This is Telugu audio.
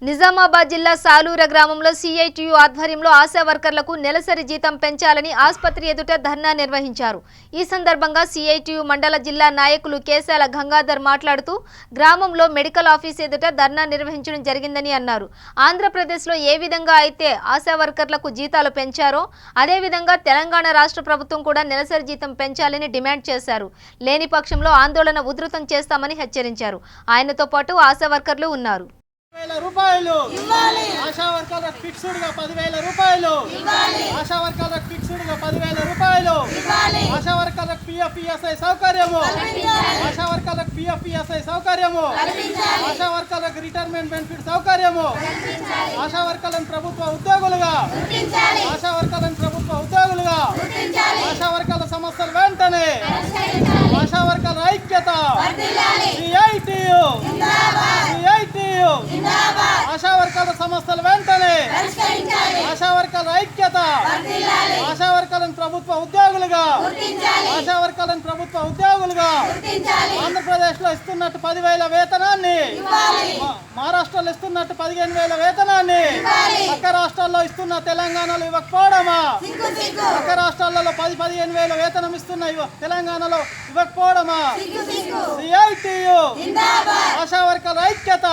నిజామాబాద్ జిల్లా సాలూర గ్రామంలో సిఐటియు ఆధ్వర్యంలో ఆశా వర్కర్లకు నెలసరి జీతం పెంచాలని ఆసుపత్రి ఎదుట ధర్నా నిర్వహించారు। ఈ సందర్భంగా సిఐటియు మండల జిల్లా నాయకులు కేశాల గంగాధర్ మాట్లాడుతూ గ్రామంలో మెడికల్ ఆఫీస్ ఎదుట ధర్నా నిర్వహించడం జరిగిందని అన్నారు। ఆంధ్రప్రదేశ్లో ఏ విధంగా అయితే ఆశా వర్కర్లకు జీతాలు పెంచారో అదే విధంగా తెలంగాణ రాష్ట్ర ప్రభుత్వం కూడా నెలసరి జీతం పెంచాలని డిమాండ్ చేశారు। లేని పక్షంలో ఆందోళన ఉధృతం చేస్తామని హెచ్చరించారు। ఆయనతో పాటు ఆశా వర్కర్లు ఉన్నారు। రూపాయలు ఆశా వర్కర్లకు ఫిక్స్డ్ గా 10,000 రూపాయలు ఆశా వర్కర్లకు ఫిక్స్డ్ గా 10,000 రూపాయలు ఆశా వర్కర్లకు పిఎఫ్ఈఎస్ఐ సౌకర్యము ఆశా వర్కర్లకు పిఎఫ్ఈఎస్ఐ సౌకర్యము ఆశా వర్కర్లకు రిటైర్మెంట్ బెనిఫిట్ సౌకర్యము ఆశా వర్కర్లను ప్రభుత్వ ఉద్యోగులుగా ఆశా వర్కర్లను ప్రభుత్వ ఉద్యోగులుగా ఆశా వర్కర్ల సమస్యలు వెంటనే ఆశా వర్కర్ల ఐక్యత సిఐటియు ఆశా వర్కర్ల సమస్యలు వెంటనే ఆశా వర్కర్ల ఐక్యత ఆశా వర్కర్లను ప్రభుత్వ ఉద్యోగులుగా ఆశా వర్కర్లను ప్రభుత్వ ఉద్యోగులుగా ఆంధ్రప్రదేశ్ లో ఇస్తున్నట్టు 10,000 వేతనాన్ని మహారాష్ట్రలో ఇస్తున్నట్టు 15,000 వేతనాన్ని పక్క రాష్ట్రాల్లో ఇస్తున్న తెలంగాణలో ఇవ్వకపోవడమా పక్క రాష్ట్రాలలో 10,000-15,000 వేతనం ఇస్తున్న తెలంగాణలో ఇవ్వకపోవడమా సిఐటియు ఆశా వర్కర్ల ఐక్యత